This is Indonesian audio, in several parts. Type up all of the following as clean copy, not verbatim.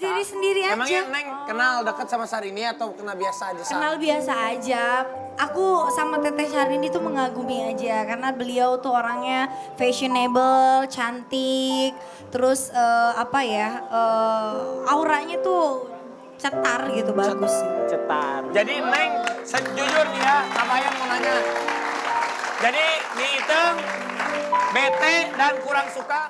diri sendiri aja. Emangnya Neng kenal deket sama Sarini atau kenal biasa aja? Kenal biasa aja. Aku sama Teteh Syahrini tuh mengagumi aja karena beliau tuh orangnya fashionable, cantik, terus auranya tuh cetar gitu, bagus. Cetar. Jadi Neng, sejujur nih ya, Kabayan mau nanya. Jadi Nyi Iteng, bete dan kurang suka.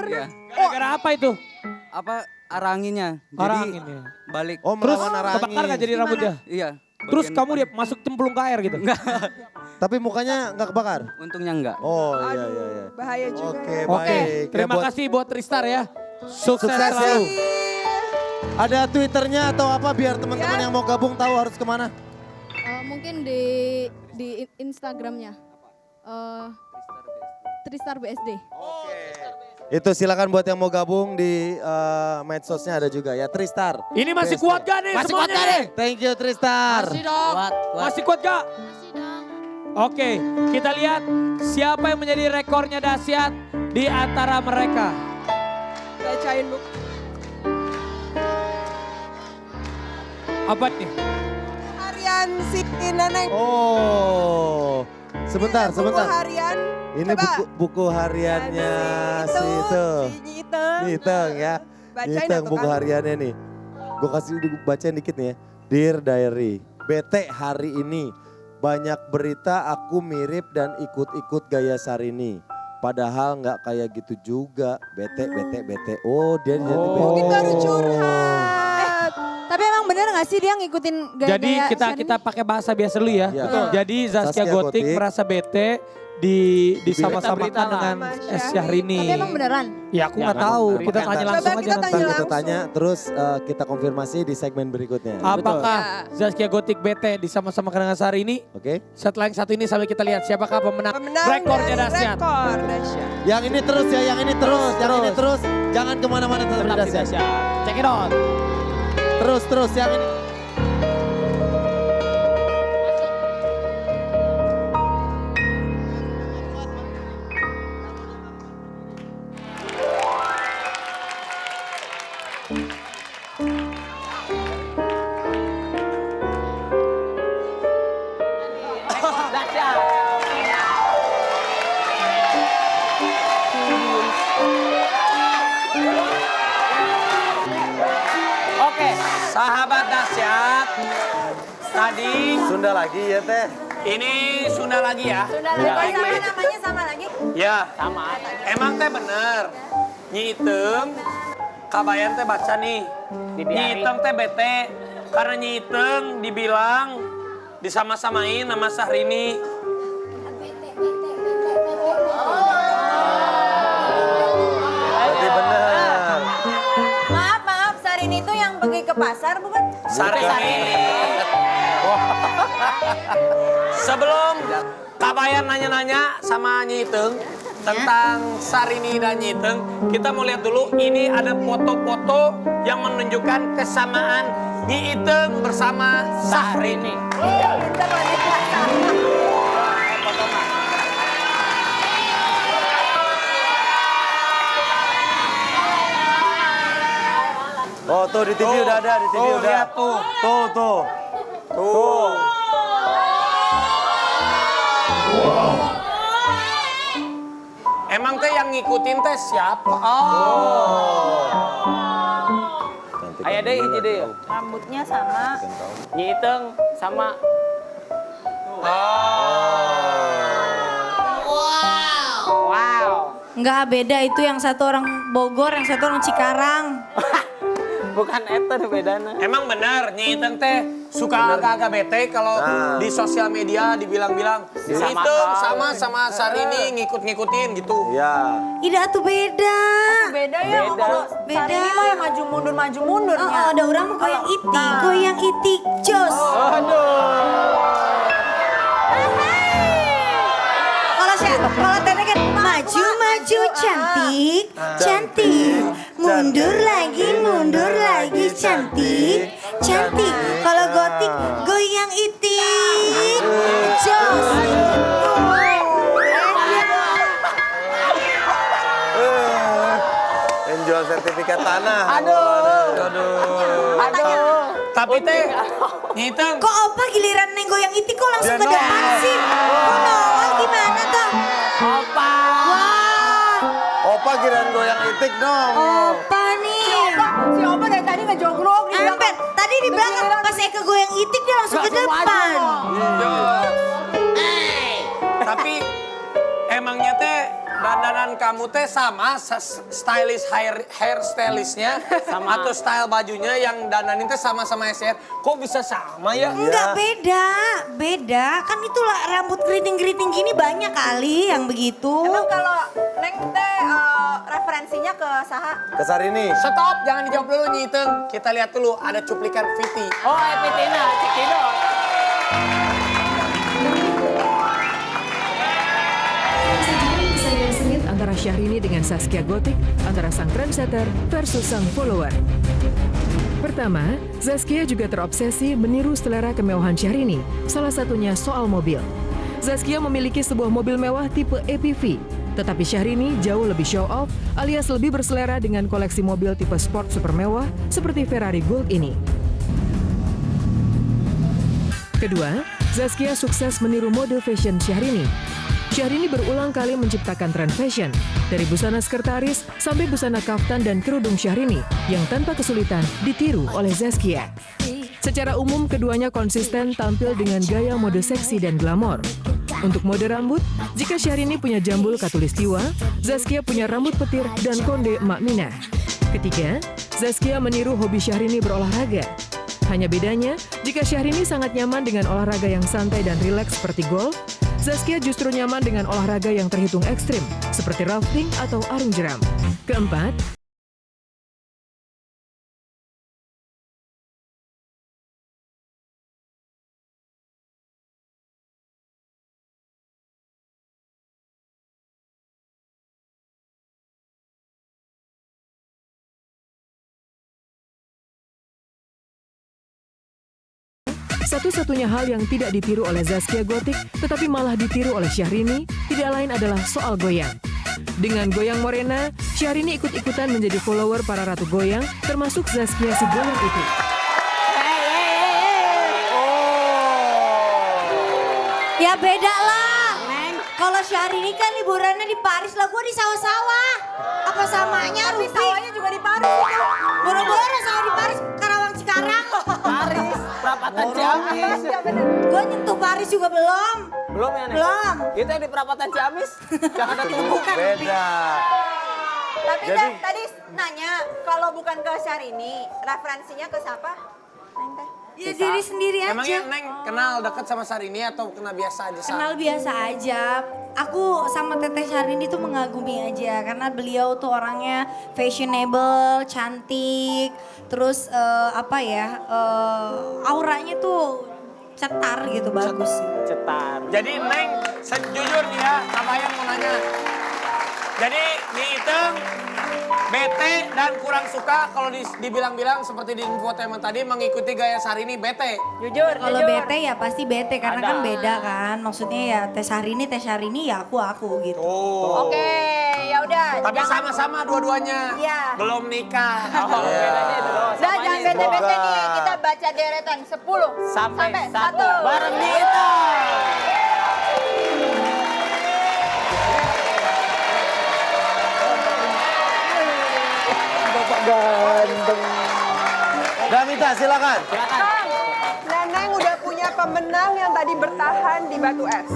Iya. Gara-gara apa itu? Apa arah anginnya? Arah Jadi anginnya. balik. Oh, Terus melawan arah kebakar angin. gak jadi rambutnya? Iya. Terus bagian kamu depan. dia masuk cemplung ke air gitu? Enggak. Tapi mukanya nggak kebakar? Untungnya enggak. Oh iya iya iya. Bahaya juga. Oke ya. Oke, baik. terima Ya, buat- kasih buat Tristar ya. Sukses, Sukses selalu. Ada Twitternya atau apa biar teman-teman yang mau gabung tahu harus kemana? Mungkin di Instagramnya. Tristar BSD. Itu silakan buat yang mau gabung di medsosnya ada juga ya Tristar. Ini masih BSD. kuat gak nih Masih semuanya kuat gak nih? Thank you Tristar. Masih kuat gak? Oke, kita lihat siapa yang menjadi rekornya dahsyat di antara mereka. Bacain Bu. Apa nih? Harian si Neneng. Oh, sebentar, Buku sebentar. harian. Ini Coba. buku hariannya si itu. Si Nyiteng. Nyiteng ya. Bacain Nyiteng atuh, buku kan. hariannya nih. Gue kasih bacain dikit nih ya. Dear Diary, bete hari ini. Banyak berita aku mirip dan ikut-ikut gaya Sarini. Padahal nggak kayak gitu juga. Bete. Oh dia jadi bete. Mungkin baru curhat. Tapi emang bener gak sih dia ngikutin gaya-gaya Jadi kita pakai bahasa biasa dulu ya. Iya. Jadi Zaskia Zaskia Gotik Gotik merasa bete disama-samakan Berita-berita dengan lah. Es Syahrini. Tapi emang beneran? Ya aku Ya, nggak tahu. kan. Kita tanya Coba langsung kita aja nanti. tanya Ntar kita langsung. tanya terus kita konfirmasi di segmen berikutnya. Apakah Ya. Zaskia Gotik bete disama-samakan dengan Syahrini? Oke. Setelah yang satu ini sampai kita lihat siapakah pemenang Pemenang rekornya dari dahsyat. rekor dahsyat. Yang ini terus ya, yang ini terus, yang ini terus. Jangan kemana-mana tetap di Dahsyat. Check it out. Terus yang ini. Oke, sahabat dahsyat. Tadi Sunda lagi ya teh. ini Sunda lagi ya. Sudah lagi sama namanya sama lagi. Ya, emang teh bener. Nyi Iteng, Kabayan teh baca nih. Nyi Iteng teh bete. Karena Nyi Iteng dibilang disama-samain sama Syahrini. Berarti bener. Maaf, Sarini itu yang pergi ke pasar bukan? Syahrini. Sebelum Kabayan nanya-nanya sama Nyi Iteng tentang Sarini dan Nyi Iteng, kita mau lihat dulu ini ada foto-foto yang menunjukkan kesamaan Nyi Iteng bersama Syahrini. Oh tuh di TV udah ada, di TV Tuh, udah. lihat tuh. Tuh. Tuh. Emang teh yang ngikutin teh siapa? Oh. Ayah deh hiji deh. Rambutnya sama. Nyi Iteng sama Enggak beda itu yang satu orang Bogor, yang satu orang Cikarang. bukan eta bedana. Emang benar Nyi Iteng teh suka agak-agak bete kalau di sosial media dibilang-bilang Nyi Iteng sama Sarini ngikut-ngikutin gitu. Iya. Ida tuh beda. Beda ya kalau Beda. Sarini mah yang maju mundur Oh, ya. ada orang mah goyang itik, jos. Kalau Teteh kan maju cantik, mundur lagi cantik. Kalau Gotik goyang itik, jos. Beda. sertifikat tanah. Aduh. Tapi teh, Nyitung. Kok opa giliran neng goyang itik kok langsung ke depan sih? Kok nongol gimana tuh? Opa. Wah, Opa giliran goyang itik dong. opa nih. Si Opa dari tadi ngejogrok di belakang. Empet, tadi di belakang pas Eka goyang itik dia langsung ke depan. Tapi emangnya teh dandanan kamu teh sama stylist hair stylistnya sama atau style bajunya yang dandanin teh sama-sama SR. Kok bisa sama ya? Enggak beda. Kan itulah rambut keriting-keriting gini banyak kali yang begitu. Emang kalau Neng teh referensinya ke saha? Ke Sarini. Stop, jangan dijawab dulu Nyitung. Kita lihat dulu ada cuplikan Viti. Oh, Epitina, Cikidot. Persaingan sengit antara Syahrini dengan Zaskia Gotik, antara sang trendsetter versus sang follower. Pertama, Zaskia juga terobsesi meniru selera kemewahan Syahrini, salah satunya soal mobil. Zaskia memiliki sebuah mobil mewah tipe EPV, tetapi Syahrini jauh lebih show off alias lebih berselera dengan koleksi mobil tipe sport super mewah seperti Ferrari Gold ini. Kedua, Zaskia sukses meniru mode fashion Syahrini. Syahrini berulang kali menciptakan tren fashion, dari busana sekretaris sampai busana kaftan dan kerudung Syahrini yang tanpa kesulitan ditiru oleh Zaskia. Secara umum, keduanya konsisten tampil dengan gaya mode seksi dan glamor. Untuk mode rambut, jika Syahrini punya jambul katulistiwa, Zaskia punya rambut petir dan konde Emak Minah. Ketiga, Zaskia meniru hobi Syahrini berolahraga. Hanya bedanya, jika Syahrini sangat nyaman dengan olahraga yang santai dan rileks seperti golf, Zaskia justru nyaman dengan olahraga yang terhitung ekstrim, seperti rafting atau arung jeram. Keempat, satu-satunya hal yang tidak ditiru oleh Zaskia Gotik, tetapi malah ditiru oleh Syahrini, tidak lain adalah soal goyang. Dengan goyang Morena, Syahrini ikut-ikutan menjadi follower para ratu goyang, termasuk Zaskia si goyang itu. Ya beda lah. Kalau Syahrini kan liburannya di Paris lah, gue di sawah-sawah. Apa samanya Tapi Rufi? sawahnya juga di Paris itu. Boro-boro sawah di Paris, Karawang Cikarang. Paris, perapatan Ciamis. Gue nyentuh Paris juga belum. Belum ya, Nek? Belum. Itu yang di perapatan Ciamis. Yang ada tubuh. Beda. Tapi Jadi- tadi nanya, kalau bukan ke Syahrini, referensinya ke siapa? Neng teh. Ya diri sendiri aja. Emangnya Neng kenal dekat sama Sarini atau kenal biasa aja? Kenal biasa aja. Aku sama Teteh Syahrini tuh mengagumi aja karena beliau tuh orangnya fashionable, cantik, terus auranya tuh cetar gitu, bagus. Cetar. Jadi Neng, sejujur nih ya, Kabayan mau nanya. Jadi Nyitung, bete dan kurang suka kalau dibilang-bilang seperti di infotainment tadi mengikuti gaya Sarini bete. Jujur, Kalau bete ya pasti bete karena kan beda kan. Maksudnya ya Teh Syahrini ya aku gitu. Oh. Oke, ya udah. Tapi sama-sama dua-duanya. Iya. Belum nikah. Oh, bedanya itu loh. Udah jangan bete-bete Semoga. nih, kita baca deretan 10 Sampai 1. 1. Bareng Dita. Damita silakan. Neneng udah punya pemenang yang tadi bertahan di batu es.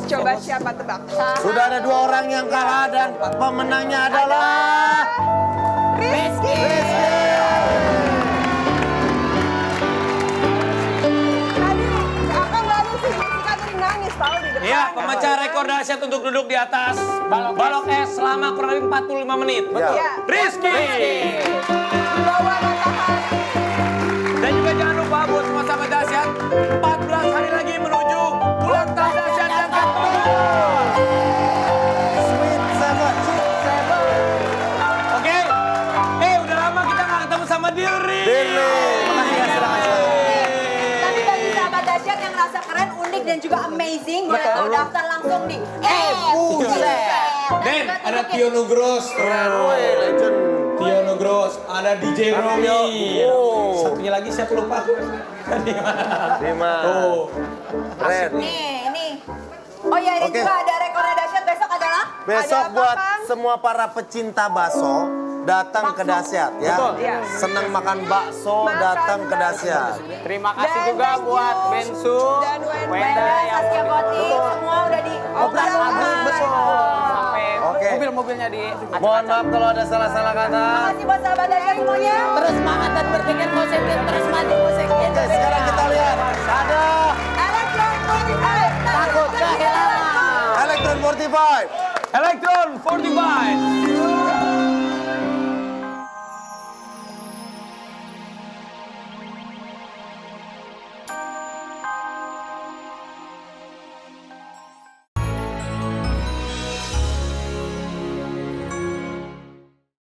Coba siapa tebak? Sudah ada 2 orang yang kalah dan pemenangnya adalah Rizky. Tadi Akang baru sih, Rizky tadi nangis tahu di depan. Iya, pemecah rekor dahsyat untuk duduk di atas balok es selama kurang lebih 45 menit. Betul. Iya. Rizky. Bawa bertahan. Dan juga jangan lupa buat semua sahabat dahsyat, 14 hari lagi menuju ulang tahun dahsyat yang ke-7. Sweet Seven. Oke? Udah lama kita nggak ketemu sama Diri. Dili. Makasih ya, silakan. Tapi bagi sahabat dahsyat yang rasa keren, unik dan juga amazing, boleh tahu daftar langsung di Den, ada Tio Nugros. Keren, woi, legend. Tio Terus ada DJ Romi. Satunya lagi siapa lupa? Dimas. Tuh. Keren. Nih, ini. Oh ya, ini Oke. juga ada rekornya dahsyat besok adalah Besok Ada apa, buat Kang? semua para pecinta bakso datang ke Dasyat ya. Betul. Iya. Senang makan bakso Makan datang ke Dasyat. Terima kasih Dan juga thank buat you. Bensu, Dan Wenda, Wenda yang Saskia Gotik, semua udah di Obras habis, betul. sampai Oke. mobil-mobilnya di Mohon maaf kalau ada salah-salah kata. Makasih buat sahabat dahsyat semuanya. terus semangat dan berpikir positif, terus maju musik Oke, sekarang kita lihat ada Elektron 45. takut kehilangan. Elektron 45. Elektron 45.